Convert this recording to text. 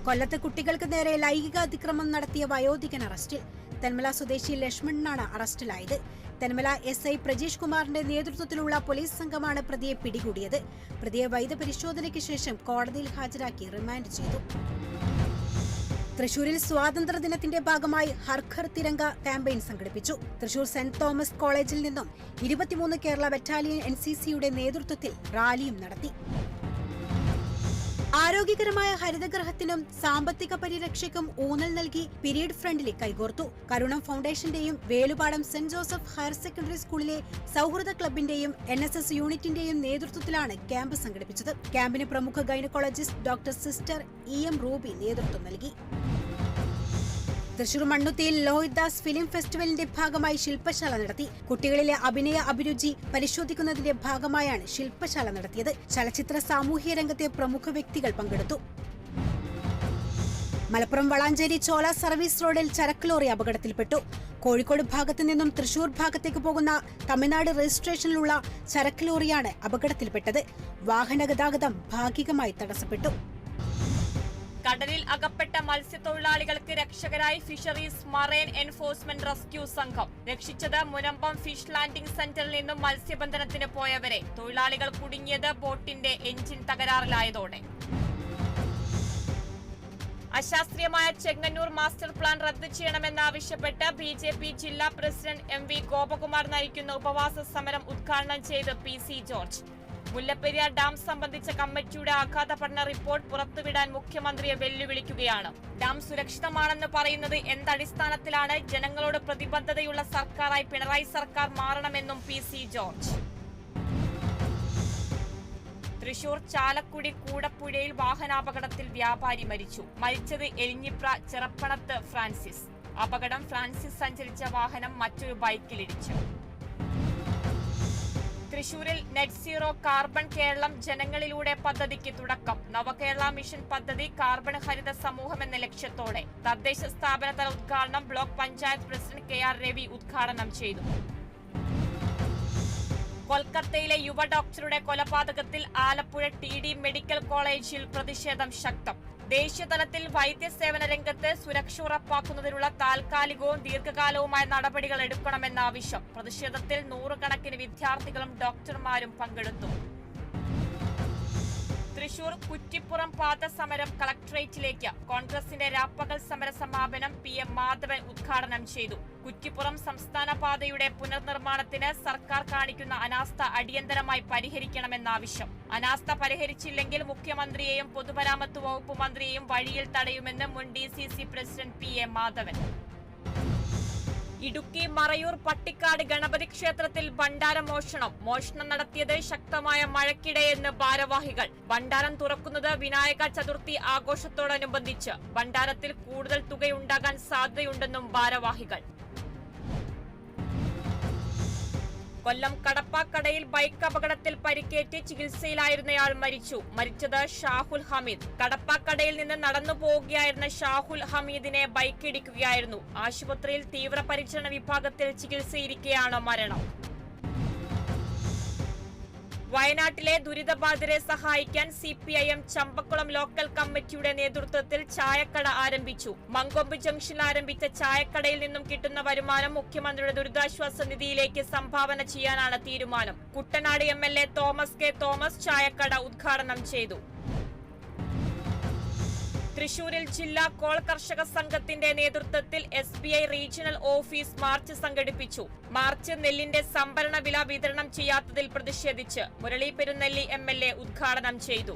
കൊല്ലത്ത് കുട്ടികൾക്ക് നേരെ ലൈംഗിക അതിക്രമം നടത്തിയ വയോധികൻ അറസ്റ്റിൽ. തെന്മല സ്വദേശി ലക്ഷ്മണനാണ് അറസ്റ്റിലായത്. തെന്മല SI പ്രജീഷ് കുമാറിന്റെ നേതൃത്വത്തിലുള്ള പോലീസ് സംഘമാണ് പ്രതിയെ പിടികൂടിയത്. പ്രതിയെ വൈദ്യപരിശോധനയ്ക്ക് ശേഷം കോടതിയിൽ ഹാജരാക്കി റിമാൻഡ് ചെയ്തു. തൃശൂരിൽ സ്വാതന്ത്ര്യദിനത്തിന്റെ ഭാഗമായി ഹർ ഘർ തിരംഗ ക്യാമ്പയിൻ സംഘടിപ്പിച്ചു. തൃശൂർ സെന്റ് തോമസ് കോളേജിൽ നിന്നും 23 കേരള ബറ്റാലിയൻ NCCയുടെ നേതൃത്വത്തിൽ റാലിയും നടത്തി. ആരോഗ്യകരമായ ഹരിതഗ്രഹത്തിനും സാമ്പത്തിക പരിരക്ഷയ്ക്കും ഊന്നൽ നൽകി പീരീഡ് ഫ്രണ്ടിലെ കൈകോർത്തു. Karunam ഫൗണ്ടേഷന്റെയും വേലുപാടം saint Joseph higher secondary സ്കൂളിലെ സൗഹൃദ ക്ലബിന്റെയും NSS യൂണിറ്റിന്റെയും നേതൃത്വത്തിലാണ് ക്യാമ്പ് സംഘടിപ്പിച്ചത്. ക്യാമ്പിന് പ്രമുഖ gynaecologist doctor sister EM Ruby നേതൃത്വം നൽകി. തൃശൂർ മണ്ണുത്തിയിൽ ലോഹിതദാസ് ഫിലിം ഫെസ്റ്റിവലിന്റെ ഭാഗമായി ശില്പശാല നടത്തി. കുട്ടികളിലെ അഭിനയ അഭിരുചി പരിശോധിക്കുന്നതിന്റെ ഭാഗമായാണ് ശില്പശാല നടത്തിയത്. ചലച്ചിത്ര സാമൂഹ്യ രംഗത്തെ പ്രമുഖ വ്യക്തികൾ പങ്കെടുത്തു. മലപ്പുറം വളാഞ്ചേരി ചോല സർവീസ് റോഡിൽ ചരക്ക് ലോറി അപകടത്തിൽപ്പെട്ടു. കോഴിക്കോട് ഭാഗത്തു നിന്നും തൃശൂർ ഭാഗത്തേക്ക് പോകുന്ന തമിഴ്നാട് രജിസ്ട്രേഷനിലുള്ള ചരക്ക് ലോറിയാണ് അപകടത്തിൽപ്പെട്ടത്. വാഹന ഗതാഗതം ഭാഗികമായി തടസ്സപ്പെട്ടു. കടലിൽ അകപ്പെട്ട മത്സ്യത്തൊഴിലാളികൾക്ക് രക്ഷകരായി ഫിഷറീസ് മറൈൻ എൻഫോഴ്സ്മെന്റ് റെസ്ക്യൂ സംഘം. രക്ഷിച്ചത് മുനമ്പം ഫിഷ് ലാൻഡിംഗ് സെന്ററിൽ നിന്നും മത്സ്യബന്ധനത്തിന് പോയവരെ. തൊഴിലാളികൾ കുടുങ്ങിയത് ബോട്ടിന്റെ എഞ്ചിൻ തകരാറിലായതോടെ. അശാസ്ത്രീയമായ ചെങ്ങന്നൂർ മാസ്റ്റർ പ്ലാൻ റദ്ദു ചെയ്യണമെന്നാവശ്യപ്പെട്ട് BJP ജില്ലാ പ്രസിഡന്റ് MV ഗോപകുമാർ നയിക്കുന്ന ഉപവാസ സമരം ഉദ്ഘാടനം ചെയ്ത് PC ജോർജ്. മുല്ലപ്പെരിയാർ ഡാം സംബന്ധിച്ച കമ്മിറ്റിയുടെ ആഘാത പഠന റിപ്പോർട്ട് പുറത്തുവിടാൻ മുഖ്യമന്ത്രിയെ വെല്ലുവിളിക്കുകയാണ്. ഡാം സുരക്ഷിതമാണെന്ന് പറയുന്നത് എന്തടിസ്ഥാനത്തിലാണ്? ജനങ്ങളോട് പ്രതിബദ്ധതയുള്ള സർക്കാരായി പിണറായി സർക്കാർ മാറണമെന്നും PC ജോർജ്. തൃശൂർ ചാലക്കുടി കൂടപ്പുഴയിൽ വാഹനാപകടത്തിൽ വ്യാപാരി മരിച്ചു. മരിച്ചത് എലിഞ്ഞിപ്ര ചെറപ്പണത്ത് ഫ്രാൻസിസ്. അപകടം ഫ്രാൻസിസ് സഞ്ചരിച്ച വാഹനം മറ്റൊരു ബൈക്കിലിടിച്ചു. തൃശൂരിൽ നെറ്റ് സീറോ കാർബൺ കേരളം ജനങ്ങളിലൂടെ പദ്ധതിക്ക് തുടക്കം. നവകേരള മിഷൻ പദ്ധതി കാർബൺ ഹരിത സമൂഹം എന്ന ലക്ഷ്യത്തോടെ. തദ്ദേശ സ്ഥാപനതല ഉദ്ഘാടനം block panchayat president KR Ravi ഉദ്ഘാടനം ചെയ്തു. കൊൽക്കത്തയിലെ യുവ ഡോക്ടറുടെ കൊലപാതകത്തിൽ ആലപ്പുഴ TD മെഡിക്കൽ കോളേജിൽ പ്രതിഷേധം ശക്തം. ദേശീയതലത്തിൽ വൈദ്യസേവന രംഗത്ത് സുരക്ഷ ഉറപ്പാക്കുന്നതിനുള്ള താൽക്കാലികവും ദീർഘകാലവുമായ നടപടികൾ എടുക്കണമെന്ന ആവശ്യം. പ്രതിഷേധത്തിൽ നൂറുകണക്കിന് വിദ്യാർത്ഥികളും ഡോക്ടർമാരും പങ്കെടുത്തു. തൃശൂർ കുറ്റിപ്പുറം പാത സമരം കളക്ടറേറ്റിലേക്ക്. കോൺഗ്രസിന്റെ രാപ്പകൽ സമര സമാപനം PM മാധവൻ ഉദ്ഘാടനം ചെയ്തു. കുറ്റിപ്പുറം സംസ്ഥാന പാതയുടെ പുനർനിർമ്മാണത്തിന് സർക്കാർ കാണിക്കുന്ന അനാസ്ഥ അടിയന്തരമായി പരിഹരിക്കണമെന്നാവശ്യം. അനാസ്ഥ പരിഹരിച്ചില്ലെങ്കിൽ മുഖ്യമന്ത്രിയെയും പൊതുമരാമത്ത് വകുപ്പ് മന്ത്രിയെയും വഴിയിൽ തടയുമെന്ന് മുൻ DCC president PA Madhavan. Idukki Marayoor Pattikkad Ganapathi ക്ഷേത്രത്തിൽ ഭണ്ഡാരമോഷണം. മോഷണം നടത്തിയത് ശക്തമായ മഴയ്ക്കിടെയെന്ന് ഭാരവാഹികൾ. ഭണ്ഡാരം തുറക്കുന്നത് വിനായക ചതുർത്ഥി ആഘോഷത്തോടനുബന്ധിച്ച്. ഭണ്ഡാരത്തിൽ കൂടുതൽ തുകയുണ്ടാകാൻ സാധ്യതയുണ്ടെന്നും ഭാരവാഹികൾ. കൊല്ലം കടപ്പാക്കടയിൽ ബൈക്ക് അപകടത്തിൽ പരിക്കേറ്റ് ചികിത്സയിലായിരുന്നയാൾ മരിച്ചു. മരിച്ചത് ഷാഹുൽ ഹമീദ്. കടപ്പാക്കടയിൽ നിന്ന് നടന്നു പോവുകയായിരുന്ന ഷാഹുൽ ഹമീദിനെ ബൈക്ക് ഇടിക്കുകയായിരുന്നു. ആശുപത്രിയിൽ തീവ്രപരിചരണ വിഭാഗത്തിൽ ചികിത്സയിരിക്കെയാണ് മരണം. വയനാട്ടിലെ ദുരിതബാധിതരെ സഹായിക്കാൻ CPIM ചമ്പക്കുളം ലോക്കൽ കമ്മിറ്റിയുടെ നേതൃത്വത്തിൽ ചായക്കട ആരംഭിച്ചു. മങ്കൊമ്പ് ജംഗ്ഷനിൽ ആരംഭിച്ച ചായക്കടയിൽ നിന്നും കിട്ടുന്ന വരുമാനം മുഖ്യമന്ത്രിയുടെ ദുരിതാശ്വാസ നിധിയിലേക്ക് സംഭാവന ചെയ്യാനാണ് തീരുമാനം. Kuttanad MLA Thomas K Thomas ചായക്കട ഉദ്ഘാടനം ചെയ്തു. തൃശൂരിൽ ജില്ലാ കോൾ കർഷക സംഘത്തിന്റെ നേതൃത്വത്തിൽ SBI റീജിയണൽ ഓഫീസ് മാർച്ച് സംഘടിപ്പിച്ചു. മാർച്ച് നെല്ലിന്റെ സംഭരണ വില വിതരണം ചെയ്യാത്തതിൽ പ്രതിഷേധിച്ച് മുരളി പെരുന്നെല്ലി MLA ഉദ്ഘാടനം ചെയ്തു.